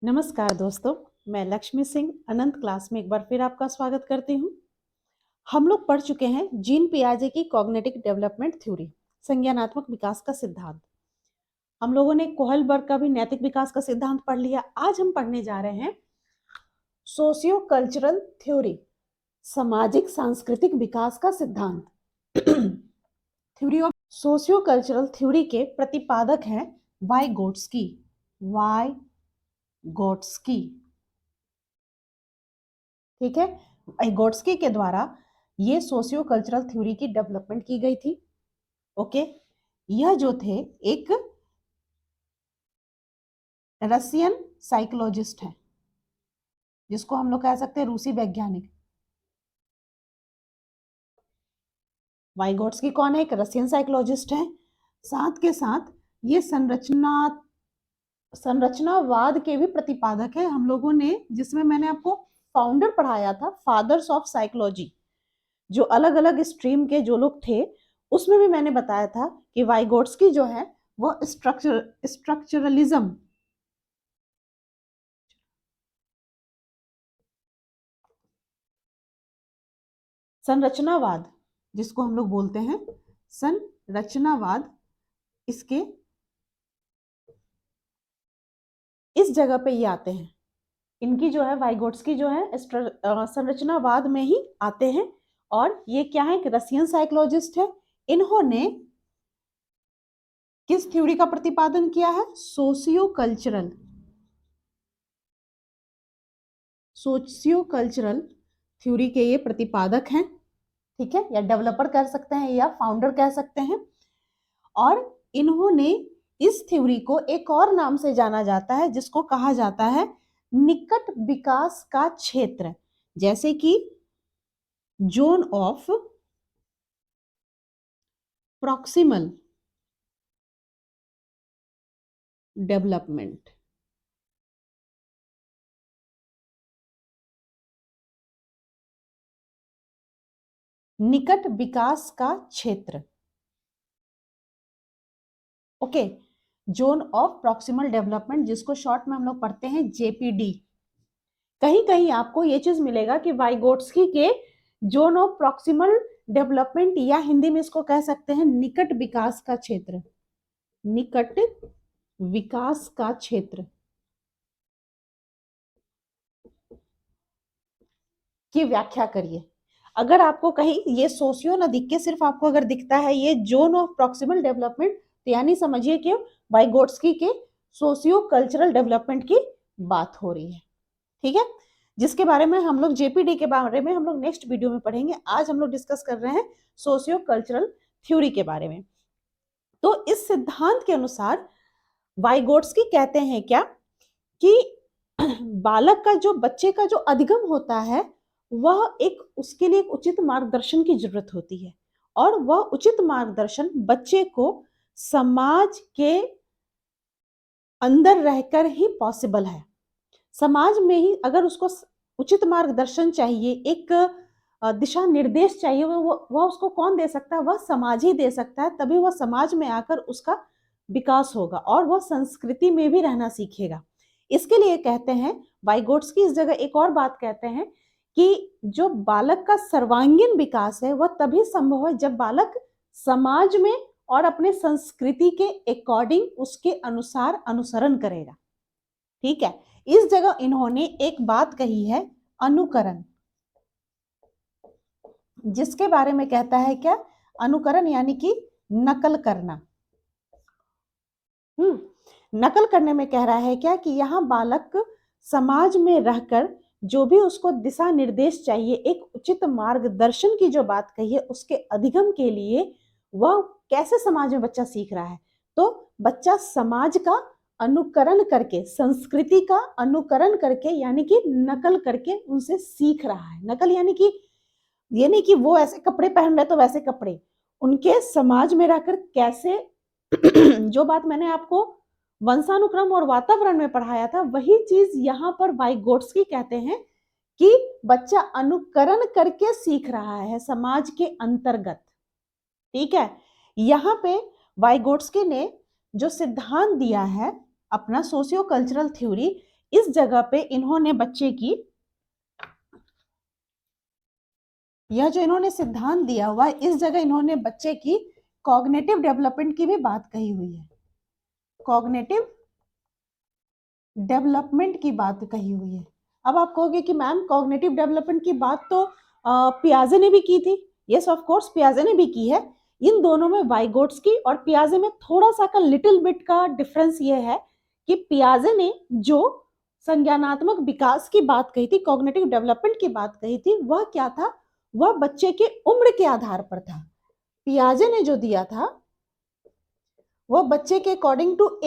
नमस्कार दोस्तों, मैं लक्ष्मी सिंह अनंत क्लास में एक बार फिर आपका स्वागत करती हूँ। हम लोग पढ़ चुके हैं जीन पियाजे की कॉग्निटिव डेवलपमेंट थ्योरी, संज्ञानात्मक विकास का सिद्धांत। हम लोगों ने कोहलबर्ग का भी नैतिक विकास का सिद्धांत पढ़ लिया। आज हम पढ़ने जा रहे हैं सोशियो कल्चरल थ्योरी, सामाजिक सांस्कृतिक विकास का सिद्धांत। Theory of socio cultural theory के प्रतिपादक हैं वाइगोट्स्की। ठीक है, वाइगोट्स्की के द्वारा ये सोशियो कल्चरल थ्योरी की डेवलपमेंट की गई थी। ओके, यह जो थे एक रशियन साइकोलॉजिस्ट हैं, जिसको हम लोग कह सकते हैं रूसी वैज्ञानिक। वाइगोट्स्की कौन है? एक रशियन साइकोलॉजिस्ट है। साथ के साथ ये संरचनावाद के भी प्रतिपादक है। हम लोगों ने, जिसमें मैंने आपको फाउंडर पढ़ाया था, फादर्स ऑफ साइकोलॉजी, जो अलग अलग स्ट्रीम के जो लोग थे, उसमें भी मैंने बताया था कि वाइगोट्स्की जो है वो स्ट्रक्चरलिज्म, संरचनावाद, जिसको हम लोग बोलते हैं संरचनावाद, इसके इस जगह पे ये आते हैं। इनकी जो है वाइगोट्स्की जो है संरचनावाद में ही आते हैं। और ये क्या है? एक रशियन साइकोलॉजिस्ट है। इन्होंने किस थ्योरी का प्रतिपादन किया है? सोशियो कल्चरल थ्योरी के ये प्रतिपादक हैं। ठीक है, या डेवलपर कह सकते हैं या फाउंडर कह सकते हैं। और इन्होंने इस थ्योरी को एक और नाम से जाना जाता है, जिसको कहा जाता है निकट विकास का क्षेत्र, जैसे कि जोन ऑफ प्रॉक्सिमल डेवलपमेंट। निकट विकास का क्षेत्र, okay, zone of proximal development, जिसको शॉर्ट में हम लोग पढ़ते हैं जेपीडी। कहीं कहीं आपको ये चीज मिलेगा कि वाइगोट्स्की के जोन ऑफ प्रॉक्सिमल डेवलपमेंट, या हिंदी में इसको कह सकते हैं निकट विकास का क्षेत्र, निकट विकास का क्षेत्र की व्याख्या करिए। अगर आपको कहीं ये सोशियो न दिख के सिर्फ आपको अगर दिखता है ये जोन ऑफ प्रॉक्सिमल डेवलपमेंट, तो यानी समझिए कि वाइगोट्स्की के सोशियो कल्चरल डेवलपमेंट की बात हो रही है। ठीक है, जिसके बारे में हम लोग जेपीडी के बारे में हम लोग नेक्स्ट वीडियो में पढ़ेंगे। आज हम लोग डिस्कस कर रहे हैं सोशियो कल्चरल थ्योरी के बारे में। तो इस सिद्धांत के अनुसार वाइगोट्स्की कहते हैं क्या कि बालक का जो, बच्चे का जो अधिगम होता है, वह एक, उसके लिए एक उचित मार्गदर्शन की जरूरत होती है। और वह उचित मार्गदर्शन बच्चे को समाज के अंदर रहकर ही पॉसिबल है। समाज में ही अगर उसको उचित मार्गदर्शन चाहिए, एक दिशा निर्देश चाहिए, वह उसको कौन दे सकता है? वह समाज ही दे सकता है। तभी वह समाज में आकर उसका विकास होगा और वह संस्कृति में भी रहना सीखेगा। इसके लिए कहते हैं वाइगोट्स्की इस जगह एक और बात कहते हैं कि जो बालक का सर्वांगीण विकास है वह तभी संभव है जब बालक समाज में और अपने संस्कृति के अकॉर्डिंग, उसके अनुसार अनुसरण करेगा। ठीक है, इस जगह इन्होंने एक बात कही है, अनुकरण, जिसके बारे में कहता है क्या? अनुकरण यानी कि नकल करना। नकल करने में कह रहा है क्या कि यहाँ बालक समाज में रहकर जो भी उसको दिशा निर्देश चाहिए, एक उचित मार्गदर्शन की जो बात कही है, उसके अधिगम के लिए वह कैसे समाज में बच्चा सीख रहा है? तो बच्चा समाज का अनुकरण करके, संस्कृति का अनुकरण करके, यानी कि नकल करके उनसे सीख रहा है। नकल यानी कि ये नहीं कि वो ऐसे कपड़े पहन रहे तो वैसे कपड़े, उनके समाज में रहकर कैसे जो बात मैंने आपको वंशानुक्रम और वातावरण में पढ़ाया था, वही चीज यहाँ पर वाइगोट्स्की कहते हैं कि बच्चा अनुकरण करके सीख रहा है समाज के अंतर्गत। ठीक है, यहाँ पे वाइगोट्स्की ने जो सिद्धांत दिया है अपना सोशियो कल्चरल थ्योरी, इस जगह पे इन्होंने बच्चे की, यह जो इन्होंने सिद्धांत दिया हुआ है, इस जगह इन्होंने बच्चे की कॉग्निटिव डेवलपमेंट की भी बात कही हुई है, कॉग्निटिव डेवलपमेंट की बात कही हुई है। अब आप कहोगे कि मैम कॉग्निटिव डेवलपमेंट की बात तो पियाजे ने भी की थी। यस ऑफ कोर्स पियाजे ने भी की है। इन दोनों में वाइगोट्स्की और पियाजे में थोड़ा सा का लिटिल बिट का डिफरेंस ये है कि पियाजे ने जो संज्ञानात्मक विकास की बात कही थी, कॉग्निटिव डेवलपमेंट की बात कही थी, वह क्या था, वह बच्चे के उम्र के आधार पर था। पियाजे ने जो दिया था वह बच्चे के अकॉर्डिंग टू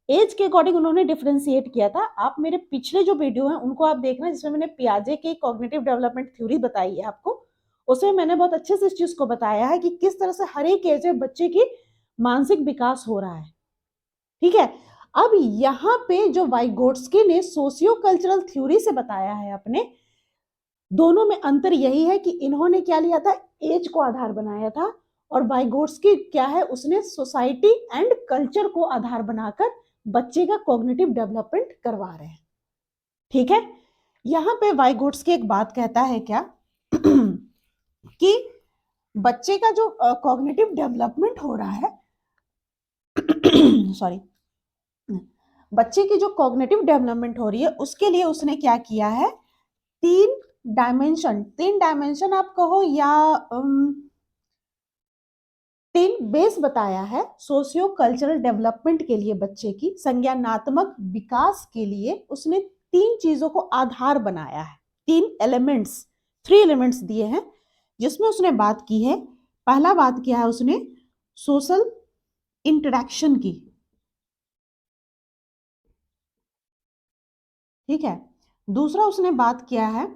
एज के अकॉर्डिंग उन्होंने डिफरेंशिएट किया था। आप मेरे पिछले जो वीडियो हैं उनको आप देखना, जिसमें मैंने पियाजे की कॉग्निटिव डेवलपमेंट थ्योरी बताई है आपको, उसमें मैंने बहुत अच्छे से इस चीज को बताया है कि किस तरह से हर एक एज में बच्चे की मानसिक विकास हो रहा है। ठीक है, अब यहाँ पे जो वाइगोट्स्की ने सोशियो कल्चरल थ्योरी से बताया है अपने, दोनों में अंतर यही है कि इन्होंने क्या लिया था, एज को आधार बनाया था, और वाइगोट्स्की क्या है, उसने सोसाइटी एंड कल्चर को आधार बनाकर बच्चे का कॉग्निटिव डेवलपमेंट करवा रहे हैं। ठीक है, यहां पे वाइगोट्स्की एक बात कहता है क्या कि बच्चे का जो कॉग्निटिव डेवलपमेंट हो रहा है सॉरी, बच्चे की जो कॉग्निटिव डेवलपमेंट हो रही है उसके लिए उसने क्या किया है, तीन डायमेंशन आप कहो या तीन बेस बताया है सोशियो कल्चरल डेवलपमेंट के लिए। बच्चे की संज्ञानात्मक विकास के लिए उसने तीन चीजों को आधार बनाया है, थ्री एलिमेंट्स दिए हैं, जिसमें उसने बात की है, पहला बात किया है उसने सोशल इंटरेक्शन की। ठीक है, दूसरा उसने बात किया है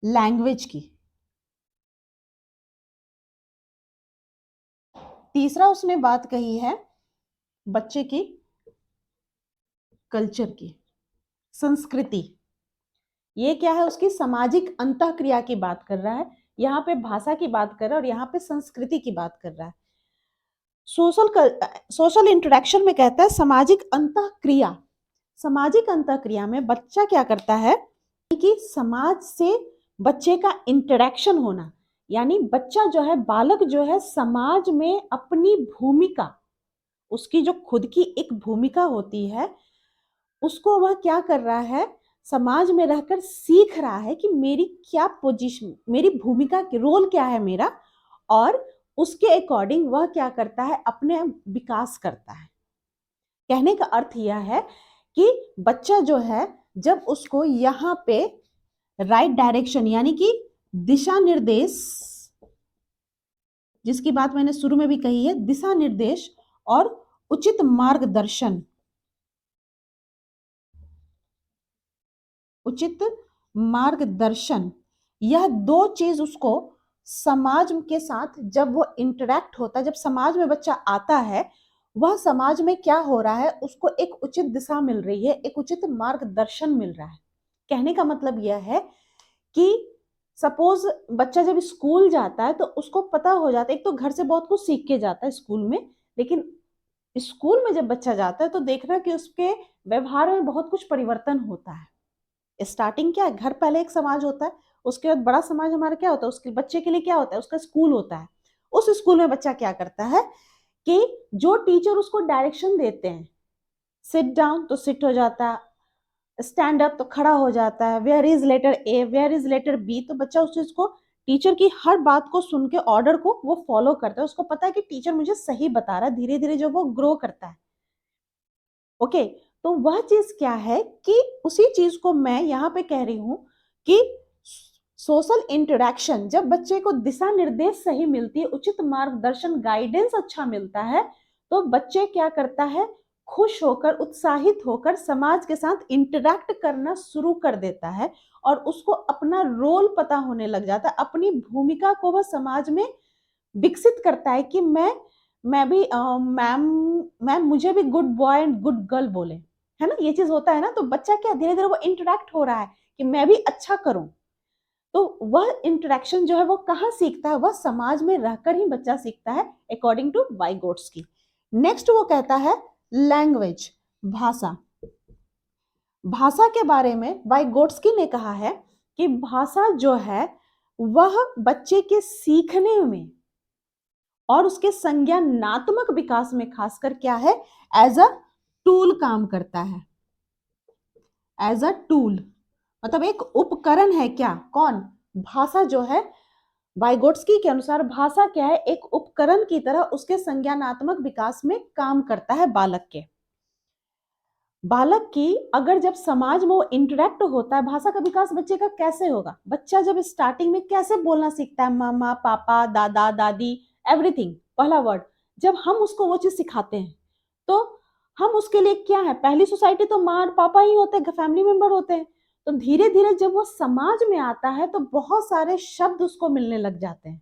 लैंग्वेज की, तीसरा उसने बात कही है बच्चे की कल्चर की, संस्कृति। ये क्या है, उसकी सामाजिक अंतःक्रिया की बात कर रहा है, यहाँ पे भाषा की बात कर रहा है और यहाँ पे संस्कृति की बात कर रहा है। सोशल इंटरेक्शन में कहता है सामाजिक अंतःक्रिया। सामाजिक अंतःक्रिया में बच्चा क्या करता है कि समाज से बच्चे का इंटरेक्शन होना, यानी बच्चा जो है, बालक जो है, समाज में अपनी भूमिका, उसकी जो खुद की एक भूमिका होती है, उसको वह क्या कर रहा है, समाज में रहकर सीख रहा है कि मेरी क्या पोजीशन, मेरी भूमिका, रोल क्या है मेरा, और उसके अकॉर्डिंग वह क्या करता है, अपने विकास करता है। कहने का अर्थ यह है कि बच्चा जो है, जब उसको यहाँ पे राइट डायरेक्शन यानी कि दिशा निर्देश, जिसकी बात मैंने शुरू में भी कही है, दिशा निर्देश और उचित मार्गदर्शन, उचित मार्गदर्शन, यह दो चीज उसको समाज के साथ जब वो इंटरेक्ट होता है, जब समाज में बच्चा आता है, वह समाज में क्या हो रहा है, उसको एक उचित दिशा मिल रही है, एक उचित मार्गदर्शन मिल रहा है। कहने का मतलब यह है कि सपोज बच्चा जब स्कूल जाता है तो उसको पता हो जाता है, एक तो घर से बहुत कुछ सीख के जाता है स्कूल में, लेकिन स्कूल में जब बच्चा जाता है तो देखना कि उसके व्यवहार में बहुत कुछ परिवर्तन होता है। स्टार्टिंग क्या है, घर पहले एक समाज होता है, उसके बाद बड़ा समाज हमारा क्या होता है, उसके बच्चे के लिए क्या होता है, उसका स्कूल होता है। उस स्कूल में बच्चा क्या करता है कि जो टीचर उसको डायरेक्शन देते हैं, सिट डाउन तो सिट हो जाता है, स्टैंड अप तो खड़ा हो जाता है, where is letter A, where is letter B, तो बच्चा उस चीज को, टीचर की हर बात को सुन के, ऑर्डर को वो फॉलो करता है, उसको पता है कि टीचर मुझे सही बता रहा है, धीरे धीरे जो वो ग्रो करता है। ओके, तो वह चीज क्या है कि उसी चीज को मैं यहाँ पे कह रही हूं कि सोशल इंटरेक्शन, जब बच्चे को दिशा निर्देश सही मिलती है, उचित मार्गदर्शन, गाइडेंस अच्छा मिलता है, तो बच्चे क्या करता है, खुश होकर, उत्साहित होकर समाज के साथ इंटरेक्ट करना शुरू कर देता है, और उसको अपना रोल पता होने लग जाता है, अपनी भूमिका को वह समाज में विकसित करता है कि मैं भी मैम मैम मुझे भी good boy and good girl बोले, है ना, ये चीज होता है ना, तो बच्चा क्या धीरे धीरे वो इंटरेक्ट हो रहा है कि मैं भी अच्छा करूं। तो वह इंटरेक्शन जो है वो कहाँ सीखता है, वह समाज में रहकर ही बच्चा सीखता है, अकॉर्डिंग टू वाइगोट्स्की। नेक्स्ट वो कहता है लैंग्वेज, भाषा। भाषा के बारे में वाइगोट्स्की ने कहा है कि भाषा जो है वह बच्चे के सीखने में और उसके संज्ञानात्मक विकास में खासकर क्या है, एज अ टूल काम करता है। एज अ टूल मतलब एक उपकरण है। क्या, कौन, भाषा जो है वाइगोट्स्की के अनुसार भाषा क्या है, एक उपकरण की तरह उसके संज्ञानात्मक विकास में काम करता है बालक के। बालक की अगर जब समाज में वो इंटरेक्ट होता है, भाषा का विकास बच्चे का कैसे होगा, बच्चा जब स्टार्टिंग में कैसे बोलना सीखता है, मामा पापा दादा दादी एवरीथिंग, पहला वर्ड, जब हम उसको वो चीज सिखाते हैं तो हम उसके लिए क्या है, पहली सोसाइटी तो माँ और पापा ही होते हैं, फैमिली मेंबर होते हैं। तो धीरे धीरे जब वो समाज में आता है तो बहुत सारे शब्द उसको मिलने लग जाते हैं।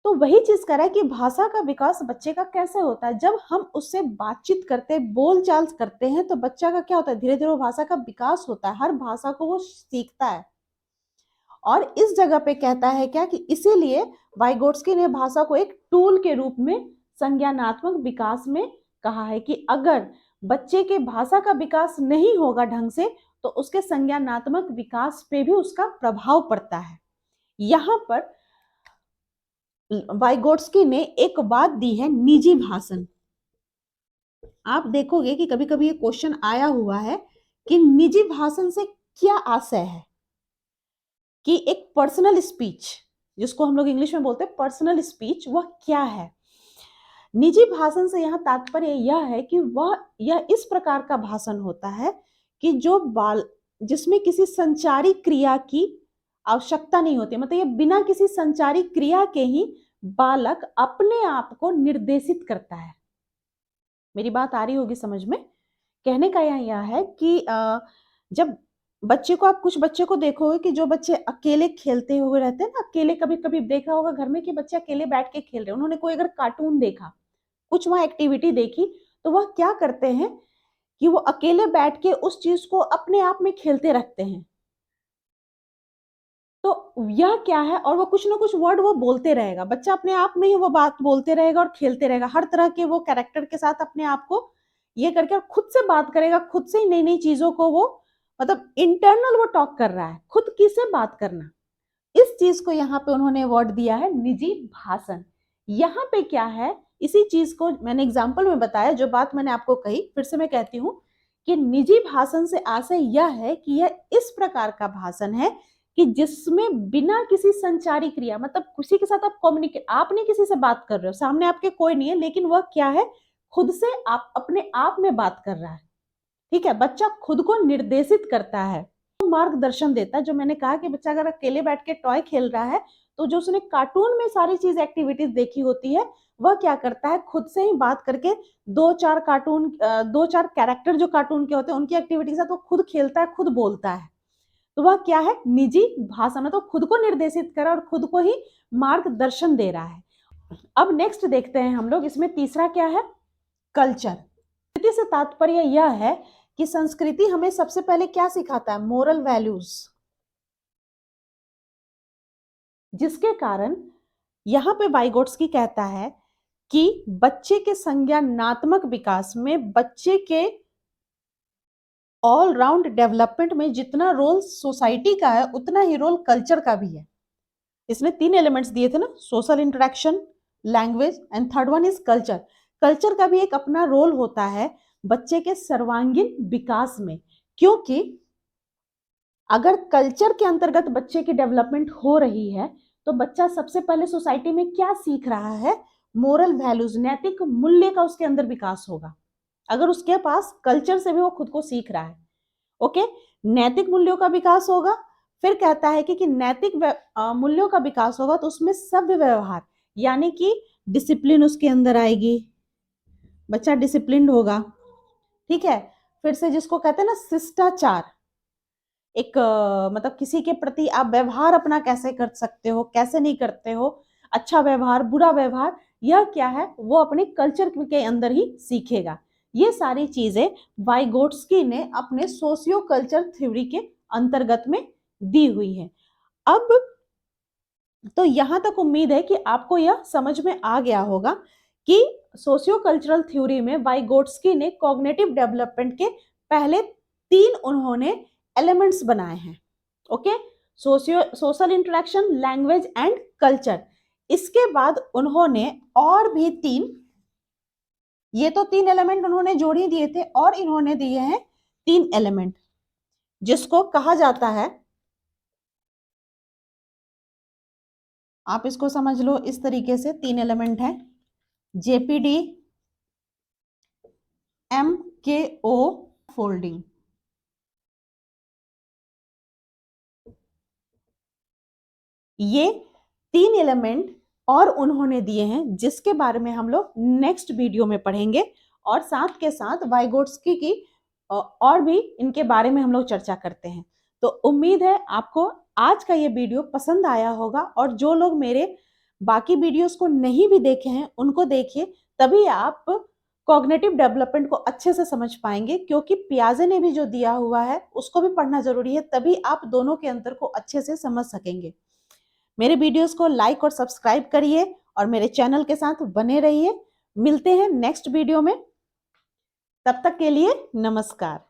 तो वही चीज कह रहा है कि भाषा का विकास बच्चे का कैसे होता है, जब हम उससे बातचीत करते हैं, बोलचाल करते हैं, तो बच्चा का क्या होता है, धीरे धीरे वो भाषा का विकास होता है, हर भाषा को वो सीखता है। और इस जगह पे कहता है क्या कि इसीलिए वाइगोट्स्की ने भाषा को एक टूल के रूप में संज्ञानात्मक विकास में कहा है कि अगर बच्चे के भाषा का विकास नहीं होगा ढंग से तो उसके संज्ञानात्मक विकास पे भी उसका प्रभाव पड़ता है। यहां पर वाइगोट्स्की ने एक बात दी है, निजी भाषण। आप देखोगे कि कभी कभी ये क्वेश्चन आया हुआ है कि निजी भाषण से क्या आशय है, कि एक पर्सनल स्पीच जिसको हम लोग इंग्लिश में बोलते हैं पर्सनल स्पीच, वह क्या है। निजी भाषण से यहाँ तात्पर्य यह है कि यह इस प्रकार का भाषण होता है कि जिसमें किसी संचारी क्रिया की आवश्यकता नहीं होती, मतलब ये बिना किसी संचारी क्रिया के ही बालक अपने आप को निर्देशित करता है। मेरी बात आ रही होगी समझ में। कहने का यह है कि जब बच्चे को, आप कुछ बच्चे को देखोगे कि जो बच्चे अकेले खेलते हुए रहते हैं ना, अकेले, कभी कभी देखा होगा घर में कि बच्चे अकेले बैठ के खेल रहे हैं, उन्होंने कोई अगर कार्टून देखा, कुछ वहां एक्टिविटी देखी, तो वह क्या करते हैं कि वो अकेले बैठ के उस चीज को अपने आप में खेलते रखते हैं। तो यह क्या है, और वो कुछ ना कुछ वर्ड वो बोलते रहेगा, बच्चा अपने आप में ही वो बात बोलते रहेगा और खेलते रहेगा, हर तरह के वो कैरेक्टर के साथ अपने आप को ये करके और खुद से बात करेगा, खुद से ही नई नई चीजों को वो, मतलब इंटरनल वो टॉक कर रहा है, खुद की से बात करना। इस चीज को यहाँ पे उन्होंने वर्ड दिया है निजी भाषण। यहाँ पे क्या है, इसी चीज को मैंने एग्जाम्पल में बताया, जो बात मैंने आपको कही फिर से मैं कहती हूँ कि निजी भाषण से आशय यह है कि यह इस प्रकार का भाषण है कि जिसमें बिना किसी संचारी क्रिया, मतलब किसी के साथ आप कम्युनिकेट, आप नहीं किसी से बात कर रहे हो, सामने आपके कोई नहीं है, लेकिन वह क्या है, खुद से आप अपने आप में बात कर रहा है। ठीक है, बच्चा खुद को निर्देशित करता है, मार्गदर्शन देता है। जो मैंने कहा कि बच्चा अगर अकेले बैठ के टॉय खेल रहा है तो जो उसने कार्टून में सारी चीज एक्टिविटीज देखी होती है, वह क्या करता है, खुद से ही बात करके दो चार कैरेक्टर जो कार्टून के होते हैं उनकी एक्टिविटी के साथ वो खुद खेलता है, खुद बोलता है। तो वह क्या है, निजी भाषा में तो खुद को निर्देशित कर रहा है और खुद को ही मार्गदर्शन दे रहा है। अब नेक्स्ट देखते हैं हम लोग, इसमें तीसरा क्या है, कल्चर। संस्कृति से तात्पर्य यह है कि संस्कृति हमें सबसे पहले क्या सिखाता है, मोरल वैल्यूज, जिसके कारण यहां पे वाइगोट्स्की कहता है कि बच्चे के संज्ञानात्मक विकास में, बच्चे के ऑल राउंड डेवलपमेंट में जितना रोल सोसाइटी का है उतना ही रोल कल्चर का भी है। इसने 3 एलिमेंट्स दिए थे ना, social interaction, language and third one is culture. Culture का भी एक अपना रोल होता है बच्चे के सर्वांगीण विकास में, क्योंकि अगर कल्चर के अंतर्गत बच्चे की डेवलपमेंट हो रही है तो बच्चा सबसे पहले सोसाइटी में क्या सीख रहा है, मोरल वैल्यूज, नैतिक मूल्य का उसके अंदर विकास होगा। अगर उसके पास कल्चर से भी वो खुद को सीख रहा है, ओके, नैतिक मूल्यों का विकास होगा। फिर कहता है कि नैतिक मूल्यों का विकास होगा तो उसमें सभ्य व्यवहार, यानी कि डिसिप्लिन उसके अंदर आएगी, बच्चा डिसिप्लिन होगा। ठीक है, फिर से जिसको कहते हैं ना शिष्टाचार, एक मतलब किसी के प्रति आप व्यवहार अपना कैसे कर सकते हो, कैसे नहीं करते हो, अच्छा व्यवहार, बुरा व्यवहार, यह क्या है, वो अपने कल्चर के अंदर ही सीखेगा। ये सारी चीजें वाइगोट्स्की ने अपने सोशियो कल्चर थ्योरी के अंतर्गत में दी हुई है। अब तो यहां तक उम्मीद है कि आपको यह समझ में आ गया होगा कि सोशियो कल्चरल थ्योरी में वाइगोट्स्की ने कॉग्निटिव डेवलपमेंट के पहले 3 उन्होंने एलिमेंट्स बनाए हैं। Okay, social interaction, language and culture. इसके बाद उन्होंने और भी 3, ये तो 3 एलिमेंट उन्होंने जोड़ ही दिए थे, और इन्होंने दिए हैं 3 एलिमेंट जिसको कहा जाता है, आप इसको समझ लो इस तरीके से, 3 एलिमेंट है जेपीडी, एमकेओ, फोल्डिंग। ये 3 एलिमेंट और उन्होंने दिए हैं जिसके बारे में हम लोग नेक्स्ट वीडियो में पढ़ेंगे, और साथ के साथ वाइगोट्स्की की और भी इनके बारे में हम लोग चर्चा करते हैं। तो उम्मीद है आपको आज का ये वीडियो पसंद आया होगा, और जो लोग मेरे बाकी वीडियोस को नहीं भी देखे हैं उनको देखिए, तभी आप कॉग्निटिव डेवलपमेंट को अच्छे से समझ पाएंगे, क्योंकि पियाजे ने भी जो दिया हुआ है उसको भी पढ़ना जरूरी है, तभी आप दोनों के अंतर को अच्छे से समझ सकेंगे। मेरे वीडियोस को लाइक और सब्सक्राइब करिए और मेरे चैनल के साथ बने रहिए। मिलते हैं नेक्स्ट वीडियो में, तब तक के लिए नमस्कार।